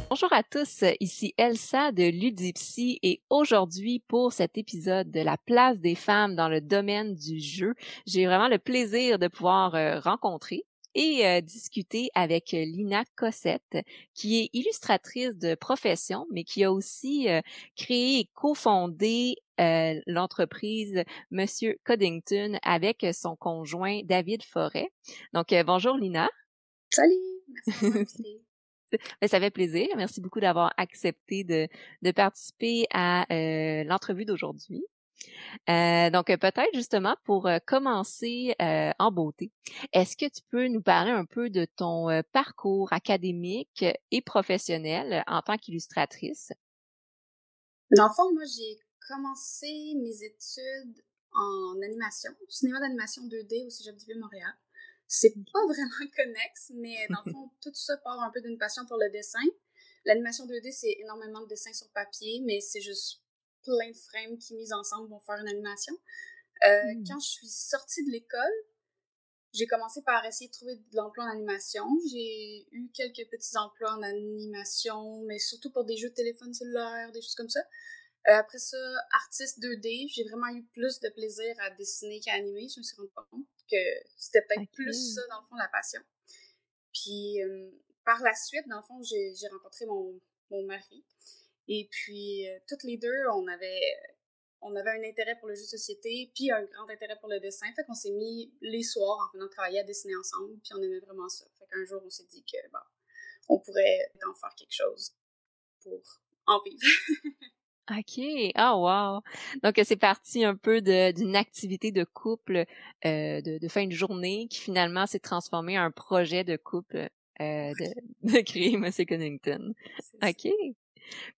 Bonjour à tous, ici Elsa de Ludipsy et aujourd'hui pour cet épisode de la place des femmes dans le domaine du jeu, j'ai vraiment le plaisir de pouvoir rencontrer et discuter avec Lina Cossette, qui est illustratrice de profession, mais qui a aussi créé et cofondé l'entreprise Monsieur Coddington avec son conjoint David Forêt. Donc, bonjour Lina. Salut, merci de m'inviter. Ben, ça fait plaisir. Merci beaucoup d'avoir accepté de participer à l'entrevue d'aujourd'hui. Donc, peut-être justement pour commencer en beauté, est-ce que tu peux nous parler un peu de ton parcours académique et professionnel en tant qu'illustratrice? Dans le fond, moi, j'ai commencé mes études en animation, cinéma d'animation 2D au Cégep du Vieux-Montréal. C'est pas vraiment connexe, mais dans le fond, tout ça part un peu d'une passion pour le dessin. L'animation 2D, c'est énormément de dessins sur papier, mais c'est juste plein de frames qui, mis ensemble, vont faire une animation. Quand je suis sortie de l'école, j'ai commencé par essayer de trouver de l'emploi en animation. J'ai eu quelques petits emplois en animation, mais surtout pour des jeux de téléphone cellulaire, des choses comme ça. Après ça, artiste 2D, j'ai vraiment eu plus de plaisir à dessiner qu'à animer. Je me suis rendu compte que c'était peut-être plus ça, dans le fond, la passion. Puis, par la suite, dans le fond, j'ai rencontré mon mari. Et puis, toutes les deux, on avait un intérêt pour le jeu de société, puis un grand intérêt pour le dessin. Fait qu'on s'est mis les soirs en venant travailler à dessiner ensemble, puis on aimait vraiment ça. Fait qu'un jour, on s'est dit que, bon, on pourrait en faire quelque chose pour en vivre. OK. Ah, wow! Donc, c'est parti un peu d'une activité de couple de fin de journée qui finalement s'est transformée en un projet de couple de créer Monsieur Connington. OK.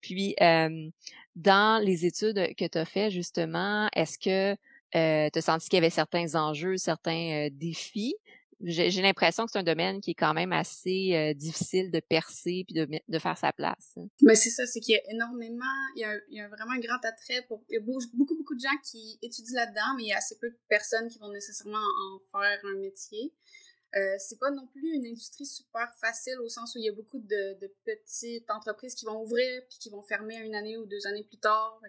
Puis, dans les études que tu as fait, justement, est-ce que tu as senti qu'il y avait certains enjeux, certains défis? J'ai l'impression que c'est un domaine qui est quand même assez difficile de percer puis de faire sa place. Mais c'est ça, c'est qu'il y a énormément, il y a vraiment un grand attrait pour, il y a beaucoup de gens qui étudient là-dedans, mais il y a assez peu de personnes qui vont nécessairement en faire un métier. C'est pas non plus une industrie super facile au sens où il y a beaucoup de petites entreprises qui vont ouvrir puis qui vont fermer une année ou 2 années plus tard.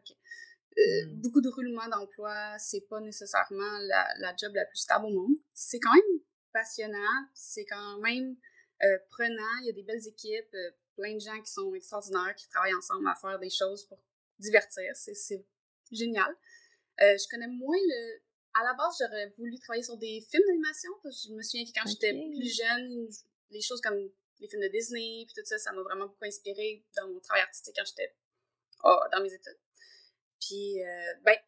Beaucoup de roulement d'emploi, c'est pas nécessairement la job la plus stable au monde. C'est quand même passionnant, c'est quand même prenant, il y a des belles équipes, plein de gens qui sont extraordinaires, qui travaillent ensemble à faire des choses pour divertir, c'est génial. Je connais moins à la base, j'aurais voulu travailler sur des films d'animation, parce que je me souviens que quand j'étais plus jeune, les choses comme les films de Disney, puis tout ça, ça m'a vraiment beaucoup inspirée dans mon travail artistique quand j'étais dans mes études. Puis,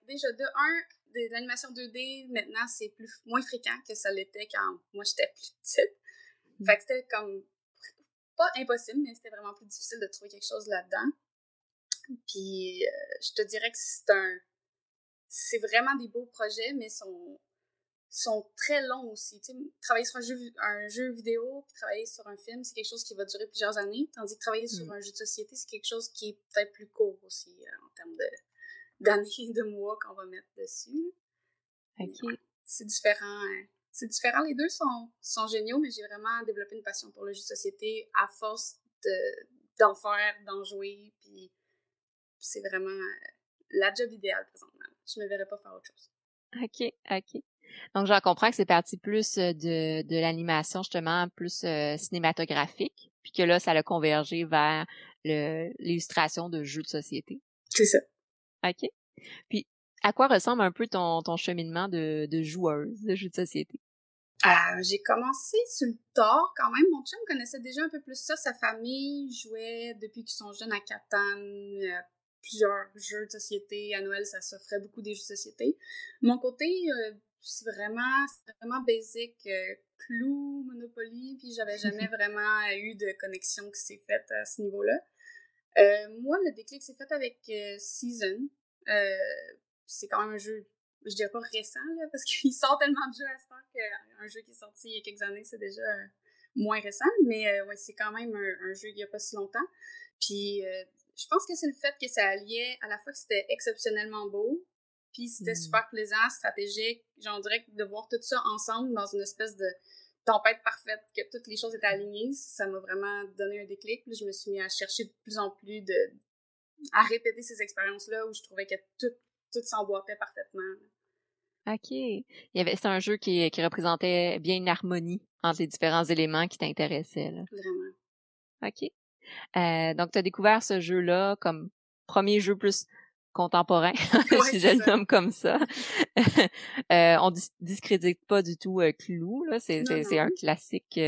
déjà, de l'animation 2D, maintenant, c'est moins fréquent que ça l'était quand moi, j'étais plus petite. Fait que c'était comme, pas impossible, mais c'était vraiment plus difficile de trouver quelque chose là-dedans. Puis, je te dirais que c'est vraiment des beaux projets, mais sont très longs aussi. Tu sais, travailler sur un jeu vidéo puis travailler sur un film, c'est quelque chose qui va durer plusieurs années, tandis que travailler sur un jeu de société, c'est quelque chose qui est peut-être plus court aussi en termes d'années, de mois qu'on va mettre dessus. OK. Ouais, c'est différent. C'est différent. Les deux sont géniaux, mais j'ai vraiment développé une passion pour le jeu de société à force d'en faire, d'en jouer, puis c'est vraiment la job idéale présentement. Je me verrais pas faire autre chose. OK, OK. Donc, j'en comprends que c'est parti plus de l'animation, justement, plus cinématographique, puis que là, ça a convergé vers l'illustration de jeux de société. C'est ça. OK. Puis, à quoi ressemble un peu ton cheminement de joueuse de jeux de société? J'ai commencé sur le tard quand même. Mon chum connaissait déjà un peu plus ça. Sa famille jouait depuis qu'ils sont jeunes à Catan, plusieurs jeux de société. À Noël, ça s'offrait beaucoup des jeux de société. Mon côté, c'est vraiment basic. Clou, Monopoly, puis j'avais jamais vraiment eu de connexion qui s'est faite à ce niveau-là. Moi, le déclic s'est fait avec Season. C'est quand même un jeu je dirais pas récent, là, parce qu'il sort tellement de jeux à ce temps qu'un jeu qui est sorti il y a quelques années, c'est déjà moins récent, mais ouais, c'est quand même un jeu il y a pas si longtemps. Puis je pense que c'est le fait que ça alliait à la fois que c'était exceptionnellement beau, puis c'était super plaisant, stratégique. Genre, on dirait que de voir tout ça ensemble dans une espèce de tempête parfaite, que toutes les choses étaient alignées, ça m'a vraiment donné un déclic. Puis je me suis mis à chercher de plus en plus à répéter ces expériences-là où je trouvais que tout s'emboîtait parfaitement. OK. C'est un jeu qui représentait bien une harmonie entre les différents éléments qui t'intéressaient, là. Vraiment. OK. Donc, tu as découvert ce jeu-là comme premier jeu plus contemporain, Ouais, si je c'est le ça. nomme comme ça. On discrédite pas du tout Clou, là. Non, C'est un non. classique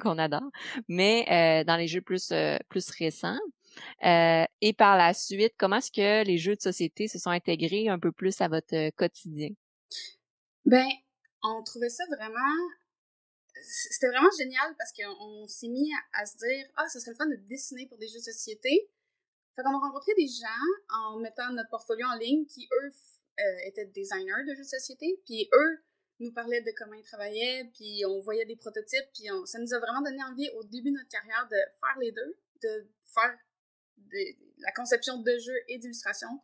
qu'on adore. Mais dans les jeux plus récents, et par la suite, comment est-ce que les jeux de société se sont intégrés un peu plus à votre quotidien? Ben, on trouvait ça vraiment... C'était vraiment génial parce qu'on s'est mis à se dire « Ah, ce serait le fun de dessiner pour des jeux de société. » Fait qu'on a rencontré des gens en mettant notre portfolio en ligne qui, eux, étaient designers de jeux de société. Puis eux nous parlaient de comment ils travaillaient, puis on voyait des prototypes. Puis ça nous a vraiment donné envie, au début de notre carrière, de faire les deux, de faire la conception de jeux et d'illustration,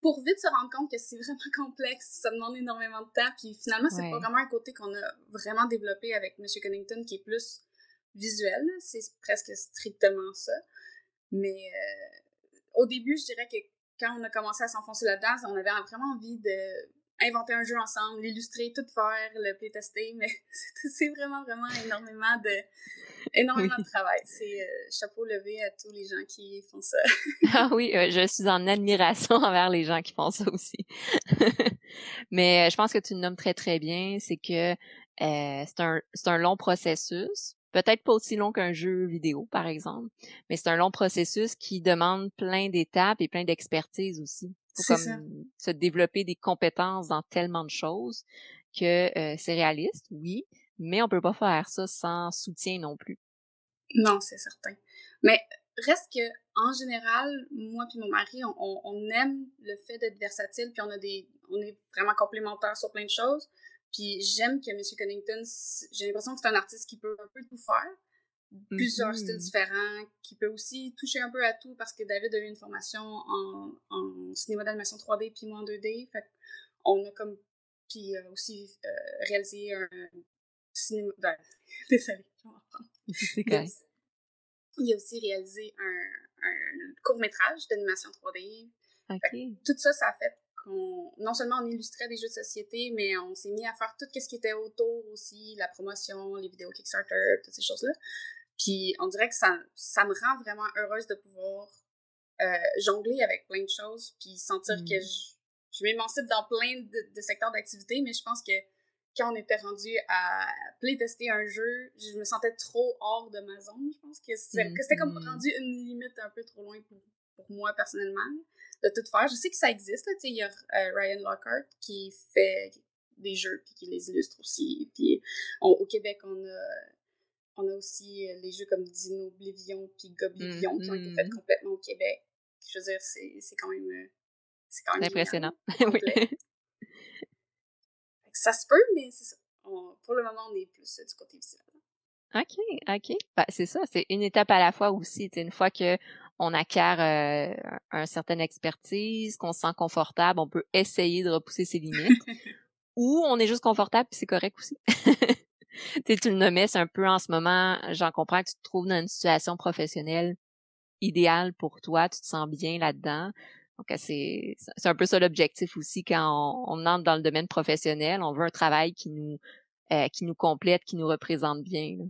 pour vite se rendre compte que c'est vraiment complexe, ça demande énormément de temps, puis finalement, c'est pas vraiment un côté qu'on a vraiment développé avec M. Cunnington, qui est plus visuel, c'est presque strictement ça. Mais au début, je dirais que quand on a commencé à s'enfoncer là-dedans, on avait vraiment envie d'inventer un jeu ensemble, l'illustrer, tout faire, le playtester, mais c'est vraiment énormément de travail. C'est chapeau levé à tous les gens qui font ça. Ah oui, je suis en admiration envers les gens qui font ça aussi. Mais je pense que tu le nommes très, très bien. C'est que c'est un long processus. Peut-être pas aussi long qu'un jeu vidéo, par exemple, mais c'est un long processus qui demande plein d'étapes et plein d'expertise aussi. Faut C'est ça. comme se développer des compétences dans tellement de choses que c'est réaliste, oui, mais on peut pas faire ça sans soutien non plus. Non, c'est certain. Mais reste que, en général, moi puis mon mari, on aime le fait d'être versatile, puis on est vraiment complémentaires sur plein de choses. Puis j'aime que M. Cunnington, j'ai l'impression que c'est un artiste qui peut un peu tout faire, plusieurs styles différents, qui peut aussi toucher un peu à tout, parce que David a eu une formation en cinéma d'animation 3D, puis moi en 2D. Fait on a comme... Puis aussi réalisé un cinéma... Désolée, je vais en reprendre. C'est correct. Il a aussi réalisé un court-métrage d'animation 3D. OK. Tout ça, ça a fait qu'on, non seulement on illustrait des jeux de société, mais on s'est mis à faire tout ce qui était autour aussi, la promotion, les vidéos Kickstarter, toutes ces choses-là. Puis on dirait que ça me rend vraiment heureuse de pouvoir jongler avec plein de choses, puis sentir que je m'émancipe dans plein de secteurs d'activité, mais je pense que quand on était rendu à playtester un jeu, je me sentais trop hors de ma zone. Je pense que c'était comme rendu une limite un peu trop loin pour moi personnellement, de tout faire. Je sais que ça existe, là, tu sais, il y a Ryan Lockhart qui fait des jeux puis qui les illustre aussi. Puis au Québec, on a aussi les jeux comme Dino Oblivion puis Goblivion qui ont été faits complètement au Québec. Je veux dire, c'est quand même génial, impressionnant. complet. Oui. Ça se peut, mais c'est ça. Pour le moment, on est plus du côté visuel. OK. Ben, c'est ça, c'est une étape à la fois aussi. Une fois que on acquiert un certain expertise, qu'on se sent confortable, on peut essayer de repousser ses limites. Ou on est juste confortable, puis c'est correct aussi. Tu le nommais, c'est un peu en ce moment, j'en comprends que tu te trouves dans une situation professionnelle idéale pour toi, tu te sens bien là-dedans. Donc, c'est un peu ça l'objectif aussi quand on entre dans le domaine professionnel. On veut un travail qui nous complète, qui nous représente bien. Là.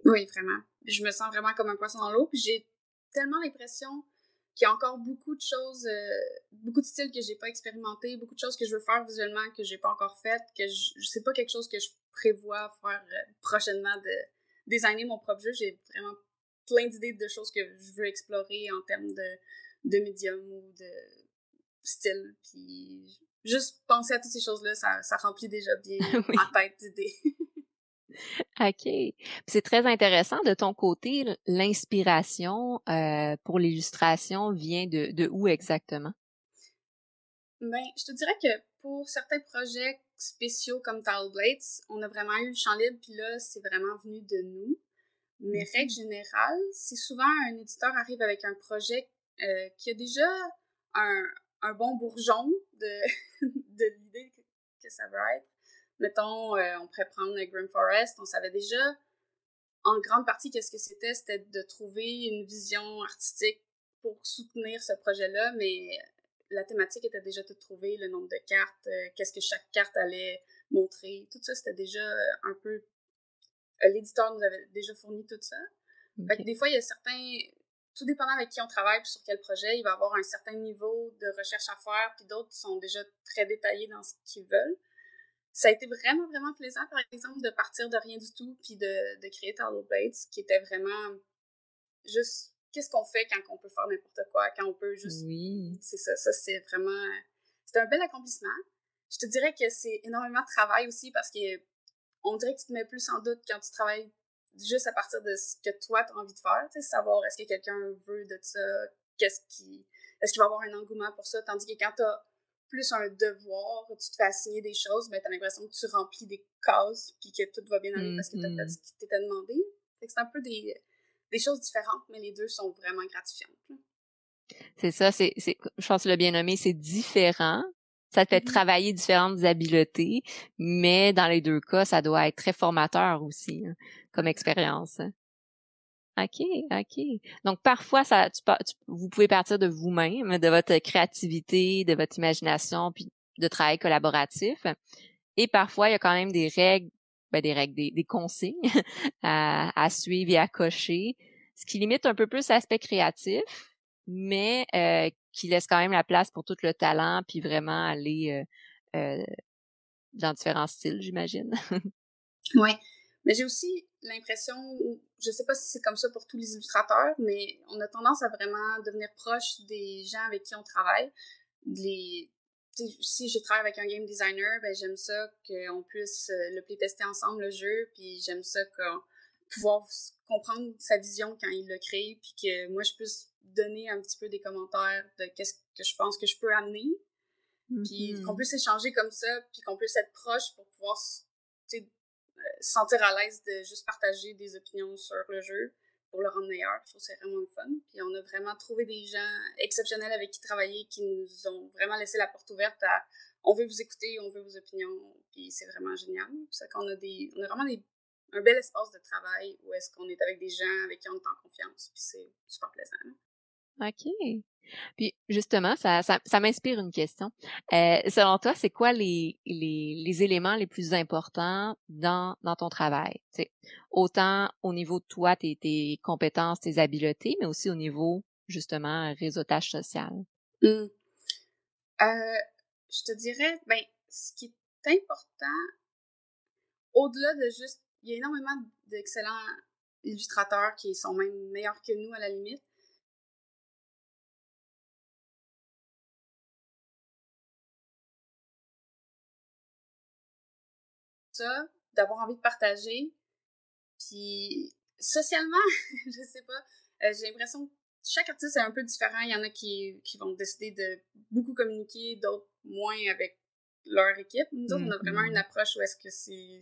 Oui, vraiment. Je me sens vraiment comme un poisson dans l'eau. Puis j'ai tellement l'impression qu'il y a encore beaucoup de choses, beaucoup de styles que j'ai pas expérimenté, beaucoup de choses que je veux faire visuellement que j'ai pas encore faites, que c'est pas quelque chose que je prévois faire prochainement, de designer mon propre jeu. J'ai vraiment plein d'idées de choses que je veux explorer en termes de médium ou de style. Puis juste penser à toutes ces choses-là, ça remplit déjà bien Oui. ma tête d'idées. OK. Puis c'est très intéressant de ton côté, l'inspiration pour l'illustration vient de où exactement? Ben, je te dirais que pour certains projets spéciaux comme Tile Blades, on a vraiment eu le champ libre, puis là, c'est vraiment venu de nous. Mais règle générale, si souvent un éditeur arrive avec un projet qui a déjà un bon bourgeon de, de l'idée que ça va être, mettons, on pourrait prendre Grim Forest, on savait déjà en grande partie qu'est-ce que c'était de trouver une vision artistique pour soutenir ce projet-là, mais la thématique était déjà toute trouvée, le nombre de cartes, qu'est-ce que chaque carte allait montrer, tout ça, c'était déjà un peu... l'éditeur nous avait déjà fourni tout ça. Okay. Fait que des fois, il y a certains... Tout dépendant avec qui on travaille puis sur quel projet, il va y avoir un certain niveau de recherche à faire, puis d'autres sont déjà très détaillés dans ce qu'ils veulent. Ça a été vraiment, vraiment plaisant, par exemple, de partir de rien du tout puis de créer Tile Blades, qui était vraiment juste qu'est-ce qu'on fait quand on peut faire n'importe quoi, quand on peut juste... Oui. C'est ça, c'est vraiment... C'était un bel accomplissement. Je te dirais que c'est énormément de travail aussi parce que on dirait que tu te mets plus en doute quand tu travailles juste à partir de ce que toi, tu as envie de faire, tu sais, savoir est-ce que quelqu'un veut de ça, est-ce qu'il va avoir un engouement pour ça, tandis que quand tu as plus un devoir, tu te fais assigner des choses, ben, tu as l'impression que tu remplis des cases puis que tout va bien aller parce que tu as fait ce qui t'était demandé. Fait que c'est un peu des choses différentes, mais les deux sont vraiment gratifiantes. Là. C'est ça, je pense que le bien nommé, c'est différent. Ça te fait travailler différentes habiletés, mais dans les deux cas, ça doit être très formateur aussi, hein, comme expérience. OK. Donc, parfois, vous pouvez partir de vous-même, de votre créativité, de votre imagination, puis de travail collaboratif. Et parfois, il y a quand même des règles, des consignes à suivre et à cocher, ce qui limite un peu plus l'aspect créatif, mais qui laisse quand même la place pour tout le talent, puis vraiment aller dans différents styles, j'imagine. Oui. Mais j'ai aussi l'impression, je sais pas si c'est comme ça pour tous les illustrateurs, mais on a tendance à vraiment devenir proche des gens avec qui on travaille. Si je travaille avec un game designer, ben j'aime ça qu'on puisse le playtester ensemble, le jeu, puis j'aime ça pouvoir comprendre sa vision quand il le crée, puis que moi, je puisse donner un petit peu des commentaires de qu'est-ce que je pense que je peux amener, puis qu'on puisse échanger comme ça, puis qu'on puisse être proche pour pouvoir se sentir à l'aise de juste partager des opinions sur le jeu pour le rendre meilleur. Je trouve que c'est vraiment le fun. Puis on a vraiment trouvé des gens exceptionnels avec qui travailler qui nous ont vraiment laissé la porte ouverte à on veut vous écouter, on veut vos opinions, puis c'est vraiment génial. C'est qu'on a vraiment un bel espace de travail où est-ce qu'on est avec des gens avec qui on est en confiance, puis c'est super plaisant. OK. Puis justement, ça m'inspire une question. Selon toi, c'est quoi les éléments les plus importants dans ton travail? T'sais, autant au niveau de toi, tes compétences, tes habiletés, mais aussi au niveau, justement, réseautage social. Je te dirais, ben, ce qui est important, au-delà de juste, il y a énormément d'excellents illustrateurs qui sont même meilleurs que nous à la limite. Ça, d'avoir envie de partager, puis socialement, je sais pas, j'ai l'impression que chaque artiste est un peu différent. Il y en a qui vont décider de beaucoup communiquer, d'autres moins avec leur équipe. Nous autres, on a vraiment une approche où est-ce que c'est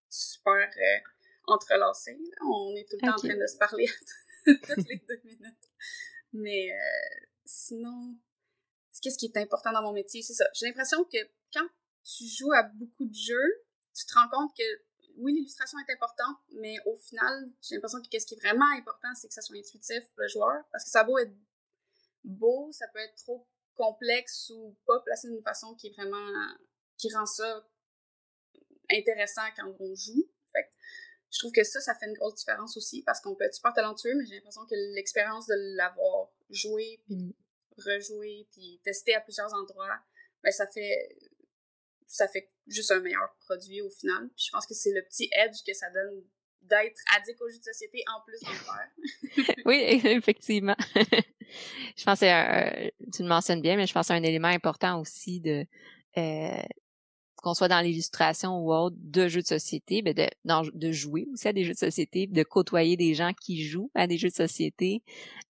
super entrelacé. Là. On est tout le temps en train de se parler toutes les 2 minutes. Mais sinon, qu'est-ce qui est important dans mon métier? C'est ça. J'ai l'impression que quand tu joues à beaucoup de jeux, tu te rends compte que oui, l'illustration est importante, mais au final, j'ai l'impression que ce qui est vraiment important, c'est que ça soit intuitif pour le joueur. Parce que ça a beau être beau, ça peut être trop complexe ou pas placé d'une façon qui est vraiment... qui rend ça intéressant quand on joue. Fait que je trouve que ça fait une grosse différence aussi parce qu'on peut être super talentueux, mais j'ai l'impression que l'expérience de l'avoir joué, puis rejoué, puis testé à plusieurs endroits, ben ça fait juste un meilleur produit au final. Puis je pense que c'est le petit edge que ça donne d'être addict aux jeux de société en plus d'en faire. Oui, effectivement. Je pense que tu le mentionnes bien, mais je pense que c'est un élément important aussi de qu'on soit dans l'illustration ou autre de jeux de société, ben de jouer aussi à des jeux de société, de côtoyer des gens qui jouent à des jeux de société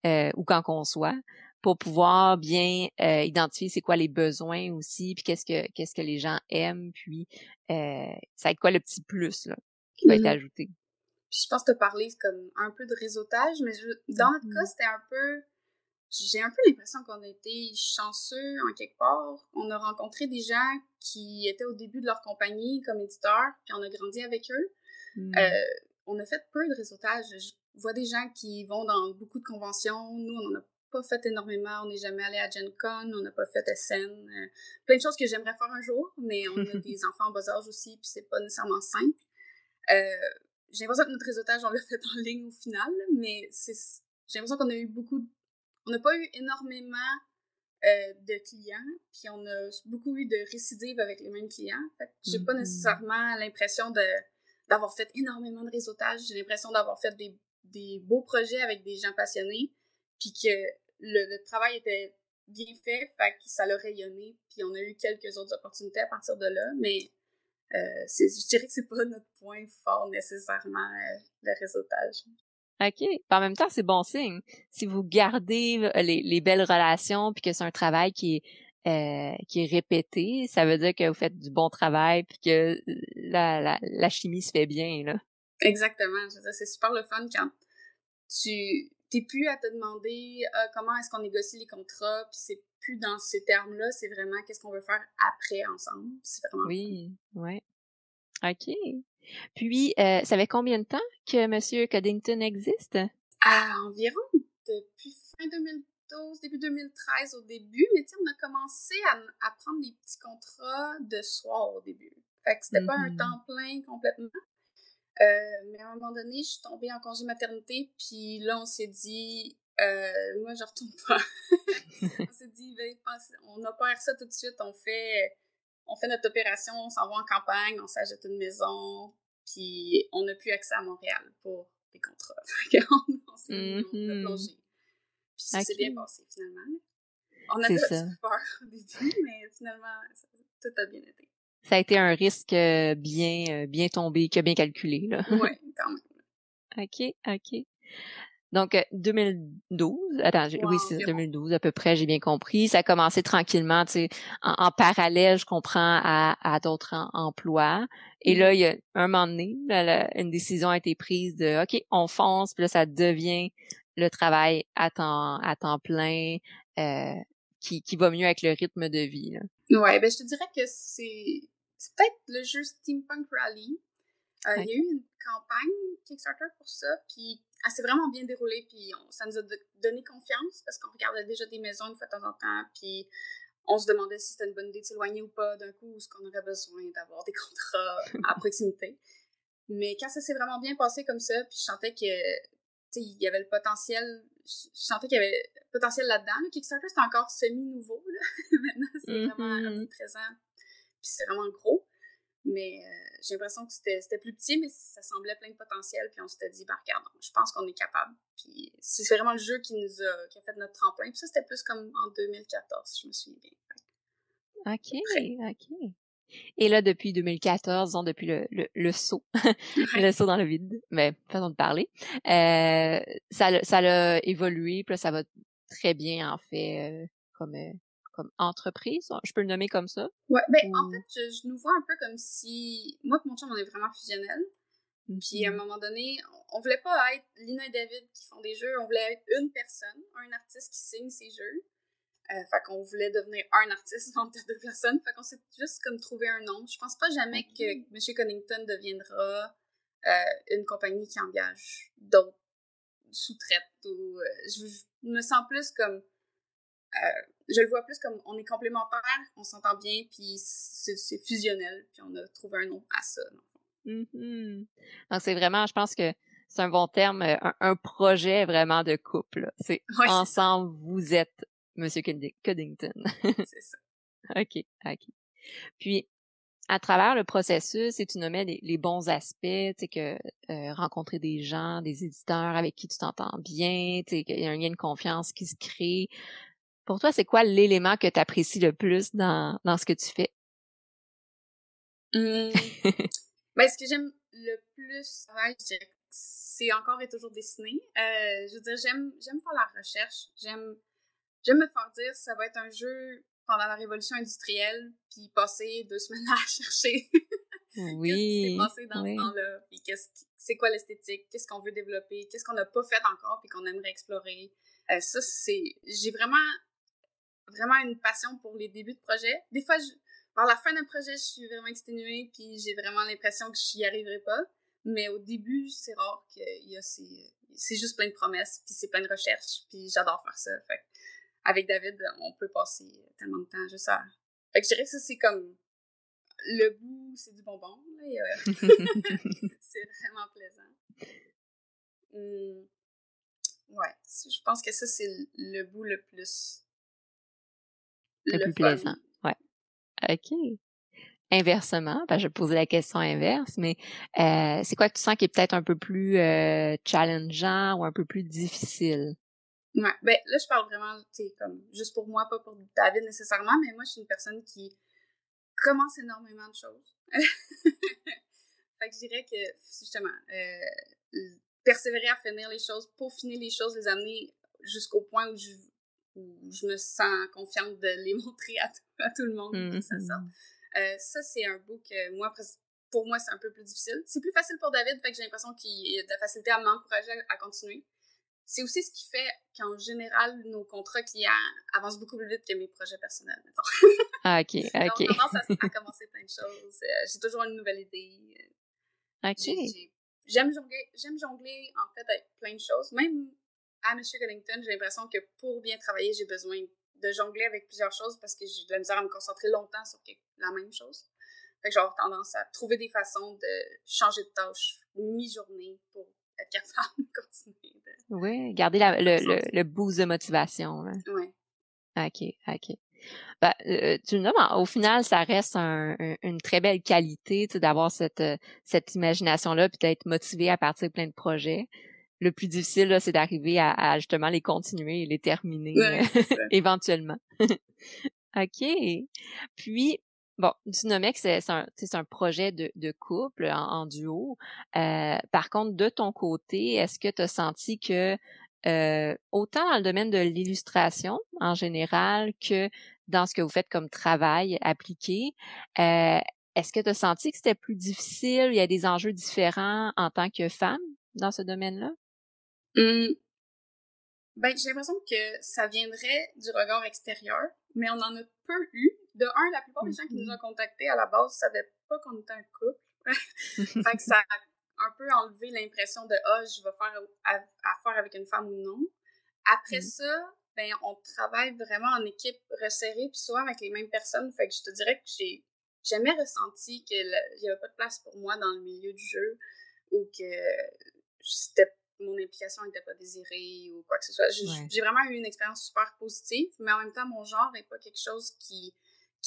ou quand qu'on soit. pour pouvoir bien identifier c'est quoi les besoins aussi, puis qu'est-ce que les gens aiment, puis ça va être quoi le petit plus là, qui va être ajouté. Puis je pense te parler comme un peu de réseautage, mais dans notre cas, c'était un peu... J'ai un peu l'impression qu'on a été chanceux en quelque part. On a rencontré des gens qui étaient au début de leur compagnie comme éditeurs, puis on a grandi avec eux. On a fait peu de réseautage. Je vois des gens qui vont dans beaucoup de conventions. Nous, on n'en a pas fait énormément. On n'est jamais allé à Gen Con, on n'a pas fait SN. Plein de choses que j'aimerais faire un jour, mais on a des enfants en bas âge aussi, puis c'est pas nécessairement simple. J'ai l'impression que notre réseautage, on l'a fait en ligne au final, mais j'ai l'impression qu'on a eu on n'a pas eu énormément de clients, puis on a beaucoup eu de récidives avec les mêmes clients. Fait que j'ai pas nécessairement l'impression d'avoir fait énormément de réseautage. J'ai l'impression d'avoir fait des beaux projets avec des gens passionnés, puis que le travail était bien fait, fait que ça l'a rayonné, puis on a eu quelques autres opportunités à partir de là, mais je dirais que c'est pas notre point fort nécessairement, le réseautage. OK. En même temps, c'est bon signe. Si vous gardez les belles relations puis que c'est un travail qui est répété, ça veut dire que vous faites du bon travail puis que la chimie se fait bien, là. Exactement. Je veux dire, c'est super le fun quand t'es plus à te demander comment est-ce qu'on négocie les contrats, puis c'est plus dans ces termes-là, c'est vraiment qu'est-ce qu'on veut faire après ensemble. C'est vraiment fun. Ouais. OK. Puis, ça fait combien de temps que M. Coddington existe? Environ depuis fin 2012, début 2013 au début, mais tu sais, on a commencé à prendre des petits contrats de soir au début. Fait que c'était pas un temps plein complètement. Mais à un moment donné, je suis tombée en congé maternité, puis là, on s'est dit, moi, je retourne pas. On s'est dit, on opère ça tout de suite, on fait notre opération, on s'en va en campagne, on s'achète une maison, puis on n'a plus accès à Montréal pour des contrats. on s'est mis, on a plongé. Puis ça s'est bien passé, finalement. On avait un petit peu peur au début, mais finalement, tout a bien été. Ça a été un risque bien tombé, qui a bien calculé, là. Oui, quand même. OK. Donc, 2012, attends, oui, c'est 2012 à peu près, j'ai bien compris. Ça a commencé tranquillement, tu sais, en parallèle, je comprends, à d'autres emplois. Et là, il y a un moment donné, une décision a été prise de, OK, on fonce, puis là, ça devient le travail à temps plein, qui va mieux avec le rythme de vie, là. Ouais, ben je te dirais que c'est peut-être le jeu Steampunk Rally. Il y a eu une campagne Kickstarter pour ça, puis elle s'est vraiment bien déroulée, puis ça nous a donné confiance parce qu'on regardait déjà des maisons une fois de temps en temps, puis on se demandait si c'était une bonne idée de s'éloigner ou pas d'un coup, ou est-ce qu'on aurait besoin d'avoir des contrats à proximité. Mais quand ça s'est vraiment bien passé comme ça, puis je sentais que, tu sais, il y avait le potentiel, je sentais qu'il y avait le potentiel là-dedans. Le Kickstarter, c'est encore semi-nouveau, là. Maintenant, c'est vraiment omniprésent, puis c'est vraiment gros. Mais j'ai l'impression que c'était plus petit, mais ça semblait plein de potentiel. Puis on s'était dit, ben regarde, je pense qu'on est capable. Puis c'est vraiment le jeu qui a fait notre tremplin. Puis ça, c'était plus comme en 2014, si je me souviens bien. OK. Et là, depuis 2014, disons, depuis le saut, le saut dans le vide, mais façon de parler, ça l'a évolué, puis là, ça va très bien, en fait, comme entreprise, je peux le nommer comme ça? Ouais, ben en fait, je nous vois un peu comme si... Moi et mon chum, on est vraiment fusionnels. Puis à un moment donné, on voulait pas être Lina et David qui font des jeux, on voulait être une personne, un artiste qui signe ses jeux. Fait qu'on voulait devenir un artiste entre deux personnes. Fait qu'on s'est juste comme trouvé un nom. Je pense pas jamais que M. Coddington deviendra une compagnie qui engage d'autres sous-traites. Ou, je me sens plus comme... je le vois plus comme on est complémentaires, on s'entend bien, puis c'est fusionnel. Puis on a trouvé un nom à ça, dans le fond. Donc, c'est vraiment, je pense que c'est un bon terme, un projet vraiment de couple. C'est ensemble, vous êtes Monsieur Coddington. C'est ça. OK. Puis, à travers le processus, tu nommais les bons aspects, tu sais, que rencontrer des gens, des éditeurs avec qui tu t'entends bien, tu sais, qu'il y a un lien de confiance qui se crée. Pour toi, c'est quoi l'élément que tu apprécies le plus dans ce que tu fais? Ben, ce que j'aime le plus, je dirais, c'est encore et toujours dessiner. Je veux dire, j'aime faire la recherche. j'aime me faire dire ça va être un jeu pendant la révolution industrielle, puis passer 2 semaines à chercher qu'est-ce qui s'est Oui, passé dans ce oui. temps-là, puis c'est quoi l'esthétique, qu'est-ce qu'on veut développer, qu'est-ce qu'on n'a pas fait encore puis qu'on aimerait explorer. Ça, j'ai vraiment une passion pour les débuts de projet. Des fois, vers la fin d'un projet, je suis vraiment exténuée puis j'ai vraiment l'impression que je n'y arriverai pas. Mais au début, c'est rare qu'il y a c'est juste plein de promesses puis c'est plein de recherches puis j'adore faire ça. Fait que avec David, on peut passer tellement de temps juste à... Fait que je dirais que ça, c'est comme le goût, c'est du bonbon. Là, c'est vraiment plaisant. Ouais, je pense que ça, c'est le bout le plus Le le plus fun. plaisant. Ouais. OK. Inversement, je vais poser la question inverse, mais c'est quoi que tu sens qui est peut-être un peu plus challengeant ou un peu plus difficile? Ouais, ben là, je parle vraiment, tu sais, comme juste pour moi, pas pour David nécessairement, mais moi, je suis une personne qui commence énormément de choses. Fait que je dirais que, justement, persévérer à finir les choses, peaufiner les choses, les amener jusqu'au point où je me sens confiante de les montrer à tout le monde pour que ça sorte. Ça, c'est un bout que moi, pour moi, c'est un peu plus difficile. C'est plus facile pour David, fait que j'ai l'impression qu'il a de la facilité à m'encourager à continuer. C'est aussi ce qui fait qu'en général, nos contrats clients avancent beaucoup plus vite que mes projets personnels, mettons. Ah, OK, J'ai OK. tendance à commencer plein de choses. J'ai toujours une nouvelle idée. OK. J'aime jongler, en fait, avec plein de choses. Même à Monsieur Connington, j'ai l'impression que pour bien travailler, j'ai besoin de jongler avec plusieurs choses parce que j'ai de la misère à me concentrer longtemps sur la même chose. Fait que j'ai tendance à trouver des façons de changer de tâche mi-journée pour être capable de continuer. Oui, garder le boost de motivation. Là. Ouais. OK, OK. Tu le nommes, au final, ça reste une très belle qualité, tu sais, d'avoir cette imagination-là, puis d'être motivé à partir de plein de projets. Le plus difficile, là, c'est d'arriver à justement les continuer et les terminer Ouais, c'est ça. éventuellement. OK. Puis, bon, tu nommais que c'est un projet de couple en duo. Par contre, de ton côté, est-ce que tu as senti que autant dans le domaine de l'illustration en général que dans ce que vous faites comme travail appliqué, euh, est-ce que tu as senti que c'était plus difficile, il y a des enjeux différents en tant que femme dans ce domaine-là? Ben, j'ai l'impression que ça viendrait du regard extérieur, mais on en a peu eu. De un, la plupart des gens qui nous ont contactés à la base ne savaient pas qu'on était un couple. Fait que ça a un peu enlevé l'impression de je vais faire affaire avec une femme ou non. Après ça, ben, on travaille vraiment en équipe resserrée, puis souvent avec les mêmes personnes. Fait que je te dirais que j'ai jamais ressenti qu'il n'y avait pas de place pour moi dans le milieu du jeu ou que mon implication n'était pas désirée ou quoi que ce soit. J'ai vraiment eu une expérience super positive, mais en même temps, mon genre n'est pas quelque chose qui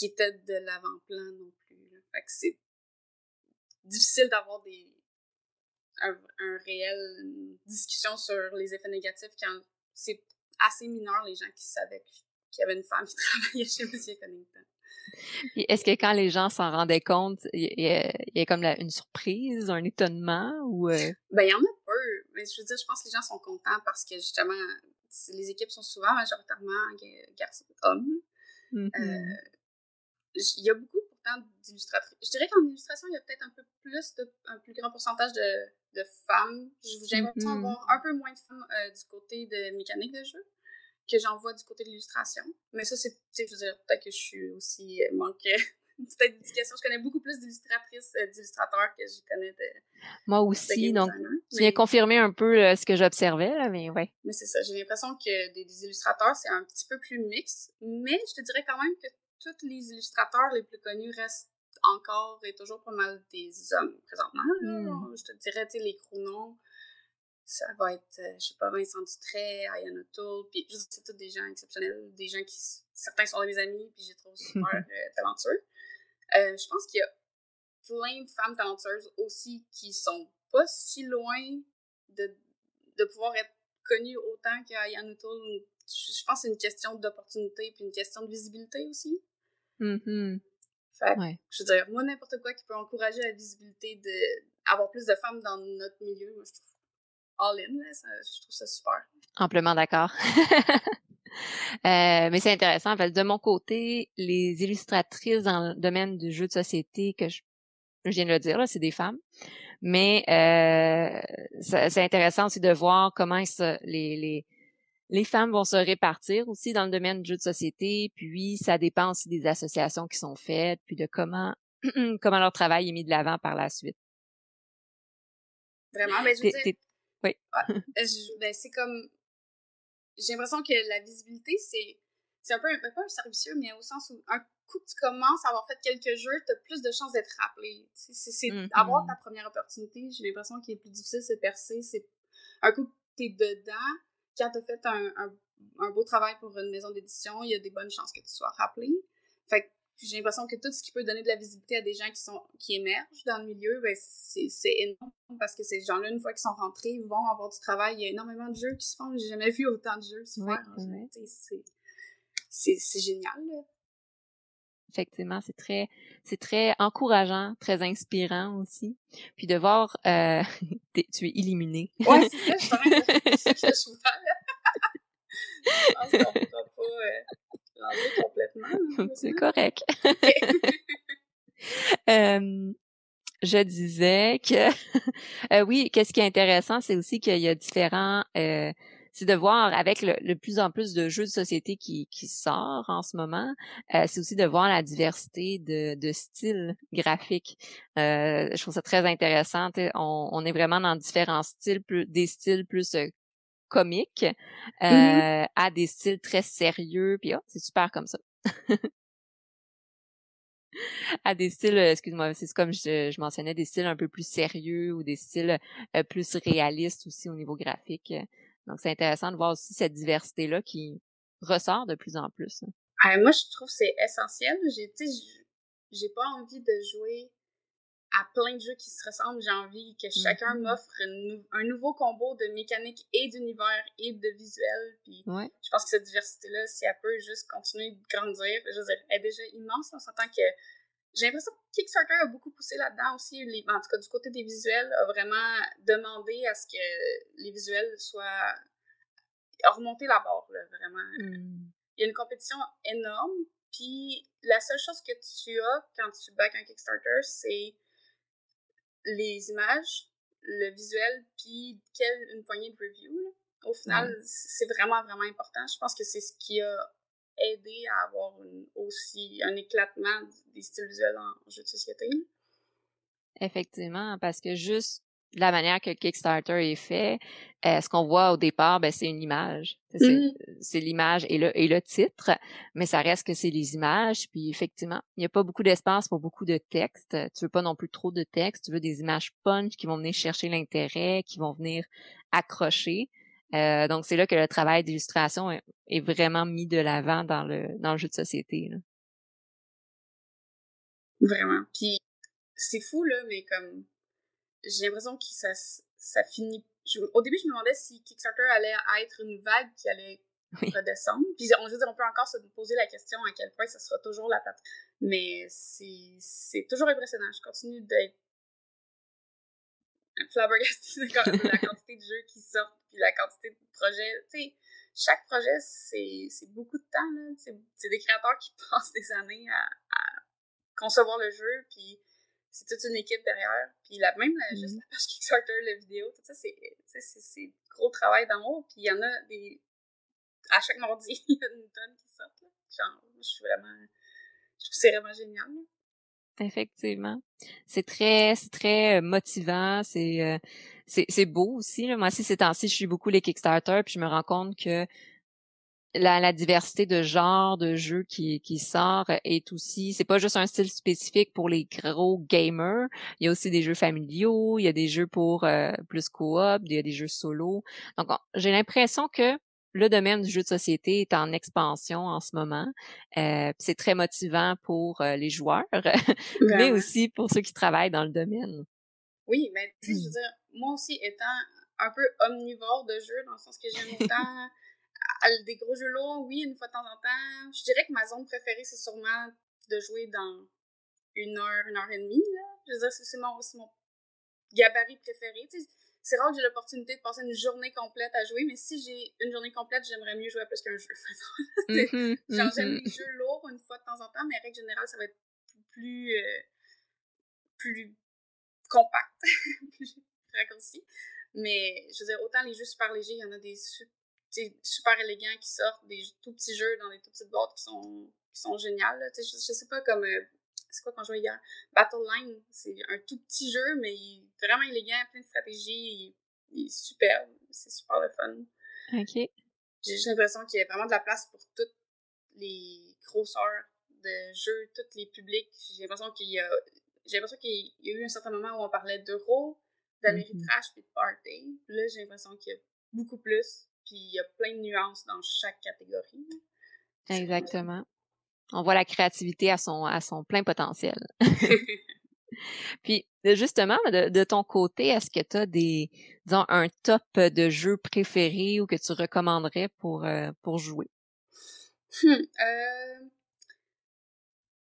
était de l'avant-plan non plus. Là. Fait que c'est difficile d'avoir un réel discussion sur les effets négatifs quand c'est assez mineur les gens qui savaient qu'il y avait une femme qui travaillait chez Monsieur Connington. Puis est-ce que quand les gens s'en rendaient compte, il y a comme une surprise, un étonnement ou Ben, il y en a peu. Mais je veux dire, je pense que les gens sont contents parce que justement, les équipes sont souvent majoritairement garçons, hommes. Il y a beaucoup pourtant d'illustratrices. Je dirais qu'en illustration, il y a peut-être un plus grand pourcentage de femmes. J'ai l'impression d'avoir un peu moins de femmes du côté de mécanique de jeu que j'en vois du côté de l'illustration. Mais ça, c'est, je veux dire, peut-être que je suis aussi manque peut-être d'éducation. Je connais beaucoup plus d'illustratrices, d'illustrateurs que je connais Moi de aussi, game donc designers. tu viens confirmer un peu ce que j'observais, là, mais ouais. Mais c'est ça, j'ai l'impression que des illustrateurs, c'est un petit peu plus mix. Mais je te dirais quand même que tous les illustrateurs les plus connus restent encore et toujours pas mal des hommes présentement. Là. Je te dirais, tu sais, les gros noms, ça va être, je sais pas, Vincent Dutray, Ian O'Toole, puis c'est tous des gens exceptionnels, des gens qui, certains sont mes amis, puis je les trouve super talentueux. Je pense qu'il y a plein de femmes talentueuses aussi qui sont pas si loin de pouvoir être connues autant qu'Ian O'Toole. Je pense que c'est une question d'opportunité puis une question de visibilité aussi. Fait je veux dire, moi, n'importe quoi qui peut encourager la visibilité d'avoir plus de femmes dans notre milieu, moi, je trouve all-in, là, je trouve ça super. Amplement d'accord. Mais c'est intéressant parce que de mon côté, les illustratrices dans le domaine du jeu de société je viens de le dire, là, c'est des femmes. Mais c'est intéressant aussi de voir comment les femmes vont se répartir aussi dans le domaine du jeu de société. Puis ça dépend aussi des associations qui sont faites, puis de comment comment leur travail est mis de l'avant par la suite. Vraiment, mais je veux dire... Oui. Ben, c'est comme... J'ai l'impression que la visibilité, c'est un peu, pas un service, mais au sens où un coup que tu commences à avoir fait quelques jeux, t'as plus de chances d'être rappelé. C'est avoir ta première opportunité, j'ai l'impression qu'il est plus difficile de se percer. C'est un coup que t'es dedans, quand t'as fait un beau travail pour une maison d'édition, il y a des bonnes chances que tu sois rappelé. Fait que j'ai l'impression que tout ce qui peut donner de la visibilité à des gens qui émergent dans le milieu, ben c'est énorme parce que ces gens-là, une fois qu'ils sont rentrés, vont avoir du travail. Il y a énormément de jeux qui se font. J'ai jamais vu autant de jeux se faire. C'est génial, là. Effectivement, c'est très encourageant, très inspirant aussi. Puis de voir, tu es illuminé. Ouais, c'est ça, je suis en train de c'est ce que je vois, là. Je pense qu'on pourra pas l'enlever complètement. C'est correct. Je disais que oui, qu'est-ce qui est intéressant, c'est aussi qu'il y a différents c'est de voir avec le plus en plus de jeux de société qui sort en ce moment, c'est aussi de voir la diversité de styles graphiques. Je trouve ça très intéressant. On est vraiment dans différents styles, des styles plus comiques à des styles très sérieux. Puis c'est super comme ça. À des styles, excuse-moi, c'est comme je mentionnais, des styles un peu plus sérieux ou des styles plus réalistes aussi au niveau graphique. Donc, c'est intéressant de voir aussi cette diversité-là qui ressort de plus en plus. Moi, je trouve que c'est essentiel. J'ai pas envie de jouer à plein de jeux qui se ressemblent. J'ai envie que chacun m'offre un nouveau combo de mécanique et d'univers et de visuel. Puis je pense que cette diversité-là, si elle peut juste continuer de grandir, je veux dire, elle est déjà immense. On s'entend que j'ai l'impression que Kickstarter a beaucoup poussé là-dedans aussi. En tout cas, du côté des visuels, a vraiment demandé à ce que les visuels soient... a remonté la barre, là, vraiment. Il y a une compétition énorme. Puis la seule chose que tu as quand tu back un Kickstarter, c'est les images, le visuel, puis une poignée de reviews. Là. Au final, c'est vraiment, vraiment important. Je pense que c'est ce qui a aidé à avoir aussi un éclatement des styles visuels en jeu de société. Effectivement, parce que juste la manière que Kickstarter est fait, ce qu'on voit au départ, c'est une image. C'est l'image et le titre, mais ça reste que c'est les images. Puis effectivement, il n'y a pas beaucoup d'espace pour beaucoup de texte. Tu veux pas non plus trop de texte. Tu veux des images punch qui vont venir chercher l'intérêt, qui vont venir accrocher. Donc c'est là que le travail d'illustration est vraiment mis de l'avant dans le jeu de société. Là. Vraiment. Puis c'est fou là, mais comme j'ai l'impression que ça finit. Au début, je me demandais si Kickstarter allait être une vague qui allait redescendre. Puis on peut encore se poser la question à quel point ça sera toujours la plate. Mais c'est toujours impressionnant. Je continue d'être flabbergastée de la quantité de jeux qui sortent, puis la quantité de projets. Tu sais, chaque projet, c'est beaucoup de temps. Là. C'est des créateurs qui passent des années à concevoir le jeu, puis c'est toute une équipe derrière. Puis juste la page Kickstarter, la vidéo, tout ça, c'est gros travail d'amour. Puis il y en a des... À chaque mardi, il y a une tonne qui sortent. Là. Genre, je trouve que c'est vraiment génial. Là. Effectivement. C'est très motivant, c'est beau aussi. Là. Moi aussi, ces temps-ci, je suis beaucoup les Kickstarter, puis je me rends compte que la diversité de genres de jeux qui sort est aussi, c'est pas juste un style spécifique pour les gros gamers, il y a aussi des jeux familiaux, il y a des jeux pour plus coop, il y a des jeux solo. Donc j'ai l'impression que le domaine du jeu de société est en expansion en ce moment. C'est très motivant pour les joueurs, mais aussi pour ceux qui travaillent dans le domaine. Oui, mais tu sais, je veux dire, moi aussi étant un peu omnivore de jeux, dans le sens que j'aime autant des gros jeux lourds, oui, une fois de temps en temps. Je dirais que ma zone préférée, c'est sûrement de jouer dans 1 heure et demie, là. Je veux dire, c'est mon gabarit préféré. Tu sais, c'est rare que j'ai l'opportunité de passer une journée complète à jouer, mais si j'ai une journée complète, j'aimerais mieux jouer à plus qu'un jeu. Genre, j'aime les jeux lourds une fois de temps en temps, mais en règle générale, ça va être plus, plus compact, plus raccourci. Mais, je veux dire, autant les jeux super légers, il y en a des super élégants qui sortent, des tout petits jeux dans des tout petites boîtes qui sont géniales. Je sais pas, comme... c'est quoi quand je jouais hier? Battle Line, c'est un tout petit jeu, mais il est vraiment élégant, plein de stratégies, il est superbe, c'est super le fun. OK. J'ai juste l'impression qu'il y a vraiment de la place pour toutes les grosseurs de jeux, tous les publics. J'ai l'impression qu'il y a eu un certain moment où on parlait d'Euro, d'Améritrash puis de Party. Là, j'ai l'impression qu'il y a beaucoup plus, puis il y a plein de nuances dans chaque catégorie. Exactement. On voit la créativité à son plein potentiel. Puis, justement, de ton côté, est-ce que tu as disons, un top de jeux préférés ou que tu recommanderais pour jouer?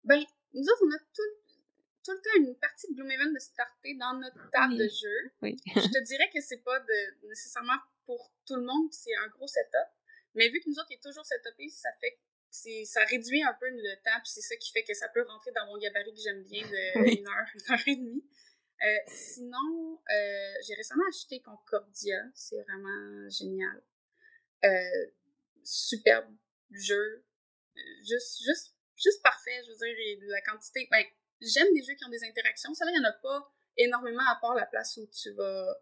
Ben, nous autres, on a tout le temps une partie de Gloomhaven de starter dans notre table de jeu. Oui. Je te dirais que c'est pas nécessairement pour tout le monde, c'est un gros setup. Mais vu que nous autres, il est toujours setupé, ça fait que ça réduit un peu le temps, puis c'est ça qui fait que ça peut rentrer dans mon gabarit que j'aime bien de 1 heure et demie. Sinon, j'ai récemment acheté Concordia. C'est vraiment génial. Superbe jeu. Juste parfait, je veux dire, et la quantité... Ben, j'aime des jeux qui ont des interactions. Ça, là, il n'y en a pas énormément à part la place où tu vas...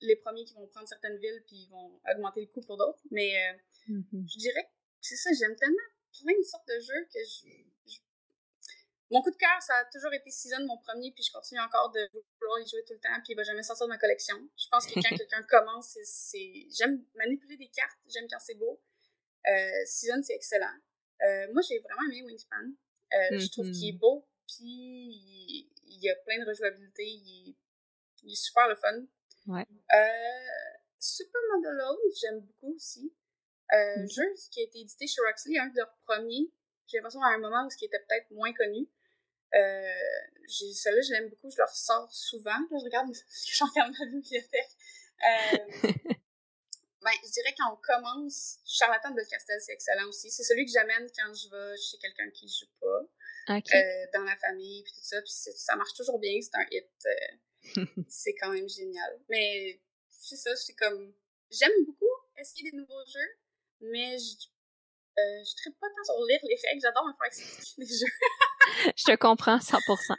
les premiers qui vont prendre certaines villes puis ils vont augmenter le coût pour d'autres. Mais je dirais que c'est ça, j'aime tellement plein de sortes de jeux que mon coup de cœur, ça a toujours été Season, mon premier, puis je continue encore de vouloir y jouer tout le temps, puis il va jamais sortir de ma collection. Je pense que quand quelqu'un commence, j'aime manipuler des cartes, j'aime quand c'est beau. Season, c'est excellent. Moi, j'ai vraiment aimé Wingspan. Je trouve qu'il est beau, puis il y a plein de rejouabilité, il est super le fun. Ouais. Super Monologue, j'aime beaucoup aussi. Jeu qui a été édité chez Roxley, un de leurs premiers. J'ai l'impression à un moment où ce qui était peut-être moins connu. Celui-là, je l'aime beaucoup, je le ressors souvent. Là, je regarde ma bibliothèque. Ben, je dirais quand on commence, Charlatan de Belcastel, c'est excellent aussi. C'est celui que j'amène quand je vais chez quelqu'un qui joue pas. Dans la famille, puis tout ça. Puis ça marche toujours bien, c'est un hit. C'est quand même génial. Mais c'est ça, c'est comme... J'aime beaucoup essayer des nouveaux jeux, mais je trippe pas tant sur lire les règles. J'adore me faire expliquer des jeux. Je te comprends 100%.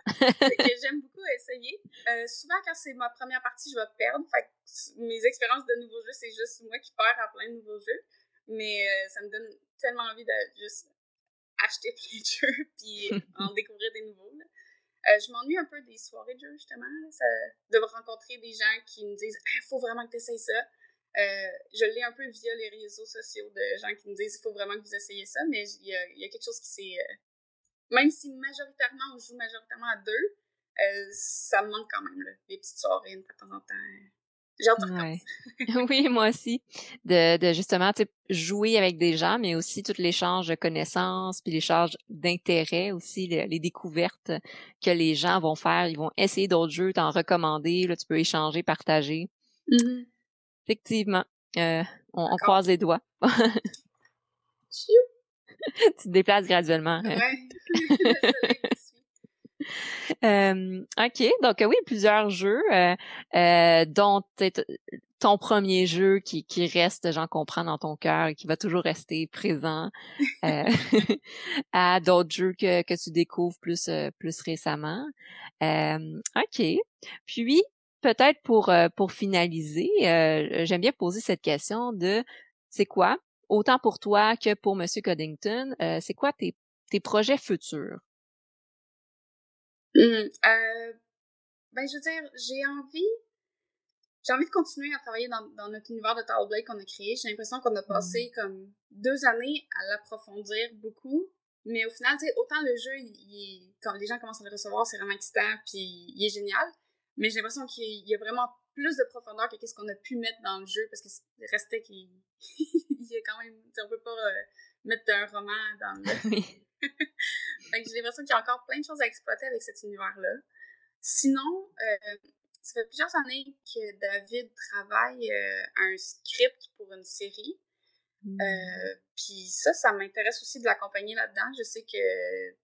J'aime beaucoup essayer. Souvent, quand c'est ma première partie, je vais perdre. Fait que mes expériences de nouveaux jeux, c'est juste moi qui perds à plein de nouveaux jeux. Mais ça me donne tellement envie de juste acheter plein de jeux puis en découvrir des nouveaux. Je m'ennuie un peu des soirées de jeux, justement. De rencontrer des gens qui me disent « Il faut vraiment que tu essayes ça ». Je l'ai un peu via les réseaux sociaux de gens qui me disent « Il faut vraiment que vous essayiez ça », mais il y a quelque chose qui s'est... même si majoritairement, on joue majoritairement à deux, ça me manque quand même, là, les petites soirées, une fois de temps en temps. J'ai hâte de recommencer. Oui, moi aussi. De justement, tu sais, jouer avec des gens, mais aussi tout l'échange de connaissances, puis l'échange d'intérêts aussi, les découvertes que les gens vont faire. Ils vont essayer d'autres jeux, t'en recommander, là, tu peux échanger, partager. Effectivement. On croise les doigts. Tu te déplaces graduellement. Ouais. OK, donc oui, plusieurs jeux, dont ton premier jeu qui reste, j'en comprends, dans ton cœur et qui va toujours rester présent, à d'autres jeux que tu découvres plus récemment. OK. Puis, peut-être pour finaliser, j'aime bien poser cette question de, c'est quoi, autant pour toi que pour Monsieur Coddington, c'est quoi tes projets futurs? Ben, je veux dire, j'ai envie de continuer à travailler dans notre univers de Tower Blade qu'on a créé. J'ai l'impression qu'on a passé comme 2 années à l'approfondir beaucoup. Mais au final, tu sais, autant le jeu, quand les gens commencent à le recevoir, c'est vraiment excitant, puis il est génial. Mais j'ai l'impression qu'il y a vraiment plus de profondeur que ce qu'on a pu mettre dans le jeu, parce que restait qu'il y a quand même... On peut pas mettre un roman dans le... Fait que j'ai l'impression qu'il y a encore plein de choses à exploiter avec cet univers-là. Sinon, ça fait plusieurs années que David travaille un script pour une série. Puis ça m'intéresse aussi de l'accompagner là-dedans. Je sais que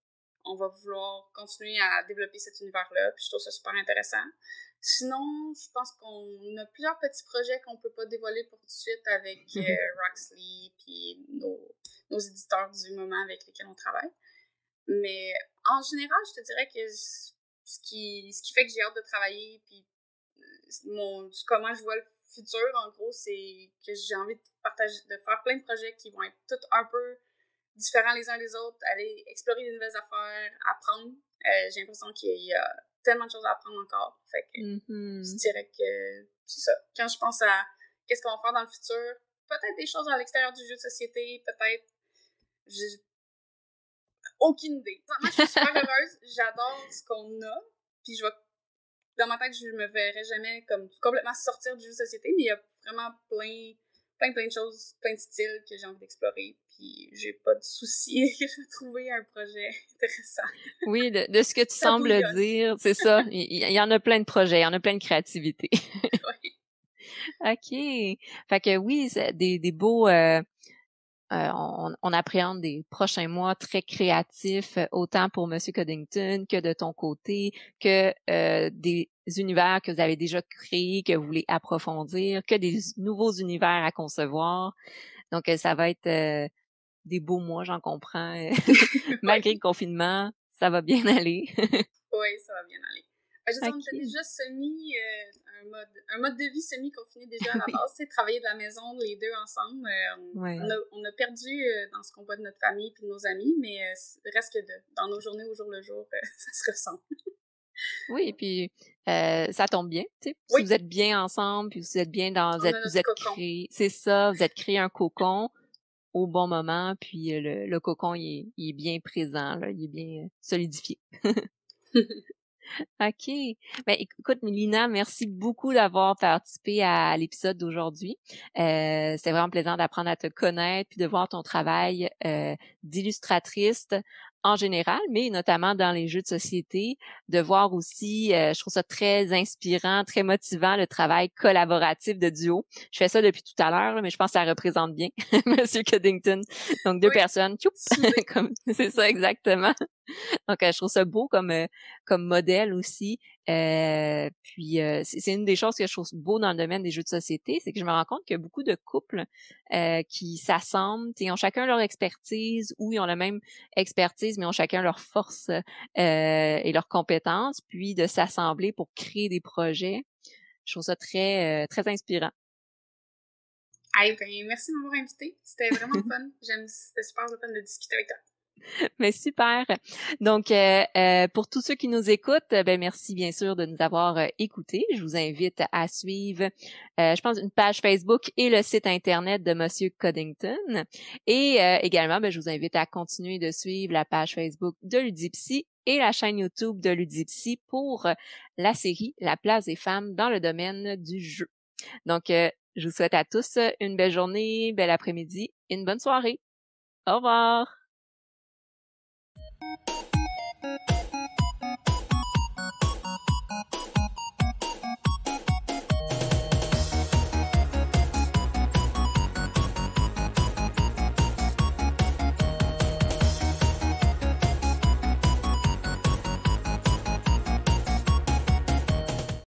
on va vouloir continuer à développer cet univers-là, puis je trouve ça super intéressant. Sinon, je pense qu'on a plusieurs petits projets qu'on peut pas dévoiler pour tout de suite avec Roxley, puis nos éditeurs du moment avec lesquels on travaille. Mais en général, je te dirais que ce qui fait que j'ai hâte de travailler, puis comment je vois le futur, en gros, c'est que j'ai envie de faire plein de projets qui vont être tous un peu différents les uns des autres, aller explorer de nouvelles affaires, apprendre. J'ai l'impression qu'il y a tellement de choses à apprendre encore. Fait que je dirais que c'est ça. Quand je pense à qu'est-ce qu'on va faire dans le futur, peut-être des choses à l'extérieur du jeu de société, peut-être... J'ai aucune idée. Moi, je suis super heureuse. J'adore ce qu'on a. Puis dans ma tête, je me verrais jamais comme complètement sortir du jeu de société, mais il y a vraiment plein de choses, plein de styles que j'ai envie d'explorer, puis j'ai pas de souci que je vais trouver un projet intéressant. Oui, de ce que tu sembles dire, c'est ça. Il y en a plein de projets, il y en a plein de créativité. Oui. OK. Fait que oui, c'est des beaux... on appréhende des prochains mois très créatifs, autant pour Monsieur Coddington que de ton côté, que des univers que vous avez déjà créés, que vous voulez approfondir, que des nouveaux univers à concevoir. Donc, ça va être des beaux mois, j'en comprends. Malgré le confinement, ça va bien aller. Oui, ça va bien aller. Je veux dire, on était déjà un mode de vie semi-confiné déjà à la base, c'est travailler de la maison les deux ensemble. On a perdu dans ce qu'on voit de notre famille et de nos amis, mais reste que dans nos journées au jour le jour, ça se ressent. Oui, puis ça tombe bien, tu sais. Si vous êtes bien ensemble, puis vous êtes bien vous êtes créé, c'est ça, vous êtes créé un cocon au bon moment, puis le cocon il est bien présent, là, il est bien solidifié. OK. Ben écoute, Mélina, merci beaucoup d'avoir participé à l'épisode d'aujourd'hui. C'était vraiment plaisant d'apprendre à te connaître puis de voir ton travail d'illustratrice en général, mais notamment dans les jeux de société, de voir aussi, je trouve ça très inspirant, très motivant, le travail collaboratif de duo. Je fais ça depuis tout à l'heure, mais je pense que ça représente bien Monsieur Coddington. Donc, deux personnes, comme c'est ça exactement. Donc, je trouve ça beau comme modèle aussi. Puis, c'est une des choses que je trouve beau dans le domaine des jeux de société, c'est que je me rends compte qu'il y a beaucoup de couples qui s'assemblent, ils ont chacun leur expertise ou ils ont la même expertise, mais ont chacun leur force et leurs compétences, puis de s'assembler pour créer des projets. Je trouve ça très, très inspirant. Ah, ben, merci de m'avoir invité. C'était vraiment fun. C'était super le fun de discuter avec toi. Mais super. Donc, pour tous ceux qui nous écoutent, ben merci bien sûr de nous avoir écoutés. Je vous invite à suivre, je pense, une page Facebook et le site Internet de Monsieur Coddington. Et également, ben, je vous invite à continuer de suivre la page Facebook de Ludipsy et la chaîne YouTube de Ludipsy pour la série La place des femmes dans le domaine du jeu. Donc, je vous souhaite à tous une belle journée, bel après-midi et une bonne soirée. Au revoir!